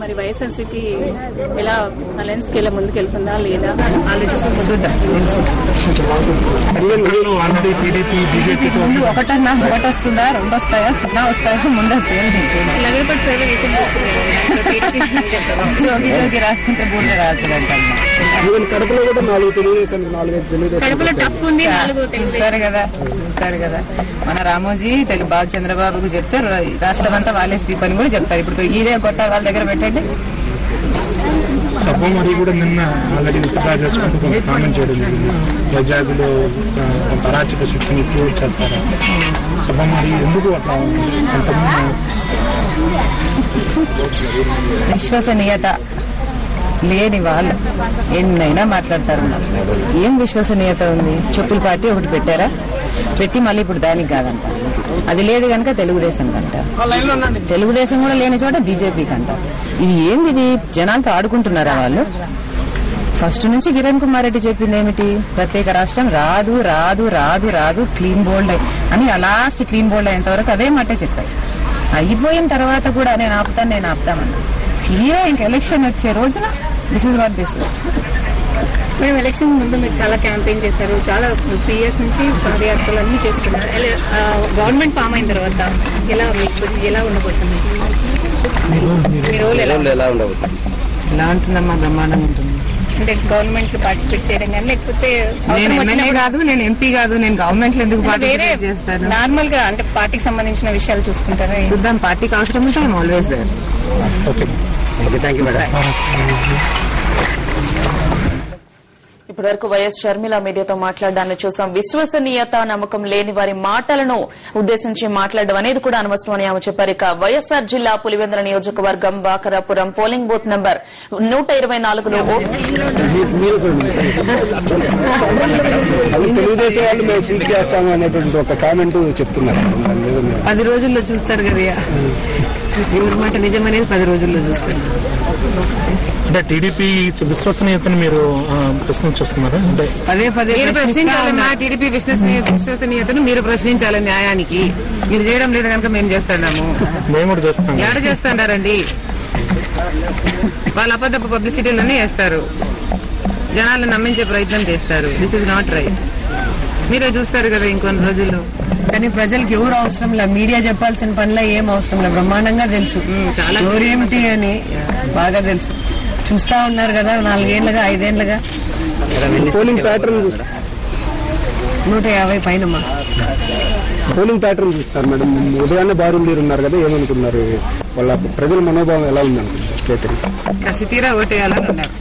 మరి వైఎస్ఆర్సీపీ ఎలా అలయన్స్ కి ఎలా ముందుకెళ్తుందా లేదా ఆలోచిస్తుంది చూద్దాం. ముందు ఒకటన్నా ఒకటి వస్తుందా, రెండు వస్తాయా, సున్నా వస్తాయా ముందు జోగి రాసుకుంటే బూర్లు రాస్తుందంట. కడపలో కూడా 4 తెలుగుదేశం 4 కడపలో టఫ్ ఉంది. చూస్తారు కదా మన రామోజీ బాబు చంద్రబాబుకు చెప్తే రాష్ట్రం అంతా వాళ్ళే స్వీప్ అని కూడా చెప్తారు. ఇప్పుడు ఈడే కొట్ట వాళ్ళ దగ్గర పెట్టండి. సభామణి కూడా నిన్న ఆల్రెడీ విత్డ్రా చేసుకుంటూ కొంత కామెంట్ చేయడం జరిగింది. ప్రజాదులు కొంత అరాచక శక్తిని క్రియేట్ చేస్తారు. సభామణి ఎందుకు అట్లా విశ్వసనీయత లేని వాళ్ళు ఎన్నైనా మాట్లాడతారు. ఏం విశ్వసనీయత ఉంది? చెప్పుల పార్టీ ఒకటి పెట్టారా, పెట్టి మళ్ళీ ఇప్పుడు దానికి కాదంట. అది లేదు కనుక తెలుగుదేశం కంట, తెలుగుదేశం కూడా లేని చోట బీజేపీ కంట. ఇది ఏంది? ఇది జనాలతో ఆడుకుంటున్నారా వాళ్ళు? ఫస్ట్ నుంచి కిరణ్ కుమార్ రెడ్డి చెప్పింది ఏమిటి? ప్రత్యేక రాష్ట్రం రాదు రాదు రాదు రాదు, క్లీన్ బోల్డ్ అని. లాస్ట్ క్లీన్ బోల్డ్ అయ్యేంత వరకు అదే మాటే చెప్పారు. అయిపోయిన తర్వాత కూడా నేను ఆపుతామన్నా క్లియర్. ఇంక ఎలక్షన్ వచ్చే రోజున దిస్ ఇస్ వాట్ దిస్. మేము ఎలక్షన్ ముందు మీరు చాలా క్యాంపెయిన్ చేశారు, చాలా 3 years నుంచి పాదయాత్రలు అన్ని చేస్తున్నారు. గవర్నమెంట్ ఫామ్ అయిన తర్వాత ఎలా ఉండబోతుంది? మీ రోల్ ఎలా ఉండబోతుంది? ఎలా ఉంటుందమ్మా? బ్రహ్మాండంగా ఉంటుంది. అంటే గవర్నమెంట్ లో పార్టిసిపేట్ చేయడం కానీ, లేకపోతే నేను ఎమ్మెల్యే కాదు, నేను ఎంపీ కాదు, నేను గవర్నమెంట్ లో ఎందుకు పార్టిసిపేట్ చేస్తాను? నార్మల్ గా అంటే పార్టీకి సంబంధించిన విషయాలు చూసుకుంటారా? చూద్దాం. పార్టీకి అవసరం ఉంటే I'm always there. Thank you madam. ఇప్పటి వరకు వైఎస్ షర్మిల మీడియాతో మాట్లాడడాన్ని చూసాం. విశ్వసనీయత, నమ్మకం లేని వారి మాటలను ఉద్దేశించి మాట్లాడడం అనేది కూడా అనవసరం అని ఆమె చెప్పారు. ఇక వైఎస్ఆర్ జిల్లా పులివెందుల నియోజకవర్గం బాకరాపురం పోలింగ్ బూత్ నంబర్ 124లో తెలుగుదేశం వాళ్ళు మేము సీట్ చేస్తాము అనేటువంటి ఒక కామెంట్ చెప్తున్నారు. 10 రోజుల్లో చూస్తారు కదా ఎవరి మాట నిజమనేది 10 రోజుల్లో చూస్తారు. అంటే టీడీపీ విశ్వసనీయతను మీరు ప్రశ్నించేస్తున్నారు. అంటే పదే ప్రశ్నించాలన్నా టీడీపీ విశ్వసనీయతను మీరు ప్రశ్నించాలి. న్యాయానికి మీరు చేయడం లేదు కనుక మేము చేస్తున్నాము. మేము కూడా చేస్తాం. ఎక్కడ చేస్తున్నారండి? వాళ్ళ అబద్ధపు పబ్లిసిటీలన్నీ చేస్తారు, జనాలను నమ్మించే ప్రయత్నం చేస్తారు. This is not right. మీరే చూస్తారు కదా ఇంకొన్ని రోజుల్లో. కానీ ప్రజలకు ఎవరు అవసరం లేదు, మీడియా చెప్పాల్సిన పనిలో ఏం అవసరం లేదు. బ్రహ్మాండంగా తెలుసు ఎవరేమిటి అని బాగా తెలుసు. చూస్తా ఉన్నారు కదా 4 ఏళ్లుగా 5 ఏళ్లుగా. Polling pattern 150 పైనమ్మా. పోలింగ్ ప్యాటర్న్ చూస్తారు మేడం. ఉదయాన్నే బారుండీరు ఉన్నారు కదా, ఏమనుకున్నారు? వాళ్ళ ప్రజల మనోభావం ఎలా ఉందనుకుంటున్నారు? కసి తీరా ఓటేయాలని ఉన్నారు.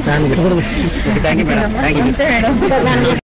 Thank you madam.